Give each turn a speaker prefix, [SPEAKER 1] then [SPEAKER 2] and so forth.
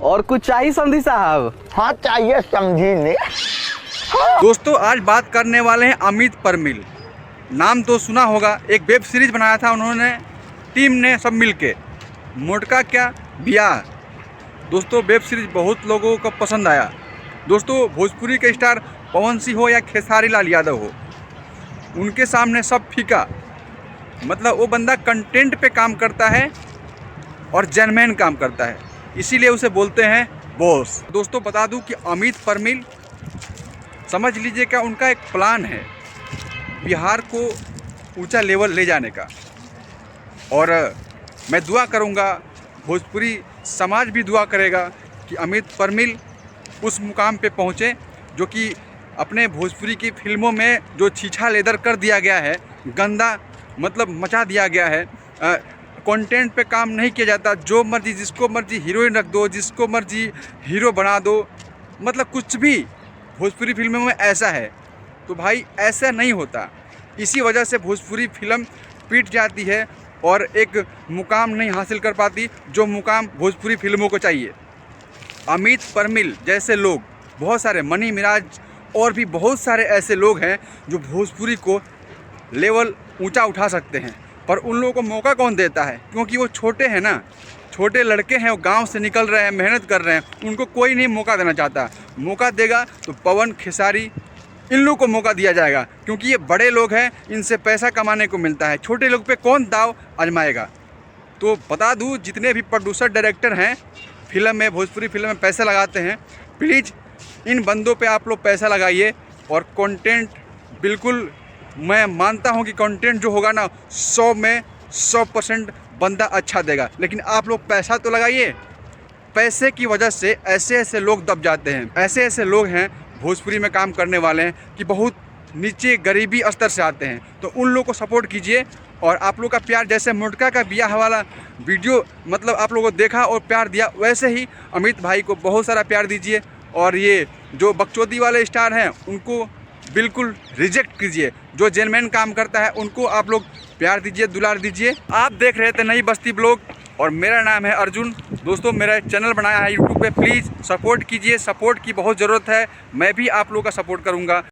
[SPEAKER 1] और कुछ चाहिए समधी साहब?
[SPEAKER 2] हाँ चाहिए समझी ने।
[SPEAKER 3] दोस्तों आज बात करने वाले हैं अमित परमिल। नाम तो सुना होगा, एक वेब सीरीज बनाया था उन्होंने, टीम ने सब मिलके, मोटका क्या ब्याह। दोस्तों वेब सीरीज बहुत लोगों को पसंद आया। दोस्तों भोजपुरी के स्टार पवन सिंह हो या खेसारी लाल यादव हो, उनके सामने सब फीका। मतलब वो बंदा कंटेंट पे काम करता है और जेन्युइन काम करता है, इसीलिए उसे बोलते हैं बॉस। दोस्तों बता दूं कि अमित परमिल, समझ लीजिए क्या उनका एक प्लान है बिहार को ऊंचा लेवल ले जाने का। और मैं दुआ करूंगा, भोजपुरी समाज भी दुआ करेगा कि अमित परमिल उस मुकाम पे पहुँचे जो कि अपने भोजपुरी की फिल्मों में जो छीछा लेदर कर दिया गया है, गंदा मतलब मचा दिया गया है। कंटेंट पे काम नहीं किया जाता, जो मर्जी जिसको मर्जी हीरोइन रख दो, जिसको मर्जी हीरो बना दो, मतलब कुछ भी भोजपुरी फिल्मों में ऐसा है। तो भाई ऐसा नहीं होता, इसी वजह से भोजपुरी फिल्म पीट जाती है और एक मुकाम नहीं हासिल कर पाती जो मुकाम भोजपुरी फिल्मों को चाहिए। अमित परमिल जैसे लोग, बहुत सारे, मनी मिराज और भी बहुत सारे ऐसे लोग हैं जो भोजपुरी को लेवल ऊंचा उठा सकते हैं, पर उन लोगों को मौका कौन देता है? क्योंकि वो छोटे हैं ना, छोटे लड़के हैं, वो गांव से निकल रहे हैं, मेहनत कर रहे हैं, उनको कोई नहीं मौका देना चाहता। मौका देगा तो पवन, खेसारी, इन लोगों को मौका दिया जाएगा, क्योंकि ये बड़े लोग हैं, इनसे पैसा कमाने को मिलता है। छोटे लोग पे कौन दाव आजमाएगा? तो बता दूँ, जितने भी प्रोड्यूसर डायरेक्टर हैं फिल्म में, भोजपुरी फिल्म में पैसा लगाते हैं, प्लीज़ इन बंदों पे आप लोग पैसा लगाइए। और कंटेंट बिल्कुल, मैं मानता हूं कि कंटेंट जो होगा ना 100 में 100% बंदा अच्छा देगा, लेकिन आप लोग पैसा तो लगाइए। पैसे की वजह से ऐसे ऐसे लोग दब जाते हैं, ऐसे ऐसे लोग हैं भोजपुरी में काम करने वाले हैं कि बहुत नीचे गरीबी स्तर से आते हैं। तो उन लोगों को सपोर्ट कीजिए। और आप लोग का प्यार, जैसे मोटका का ब्याह वाला वीडियो मतलब आप लोगों को देखा और प्यार दिया, वैसे ही अमित भाई को बहुत सारा प्यार दीजिए। और ये जो बकचोदी वाले स्टार हैं उनको बिल्कुल रिजेक्ट कीजिए। जो जेन्युइन काम करता है उनको आप लोग प्यार दीजिए, दुलार दीजिए। आप देख रहे थे नई बस्ती ब्लॉग और मेरा नाम है अर्जुन। दोस्तों मेरा चैनल बनाया है यूट्यूब पे, प्लीज़ सपोर्ट कीजिए, सपोर्ट की बहुत ज़रूरत है। मैं भी आप लोगों का सपोर्ट करूँगा।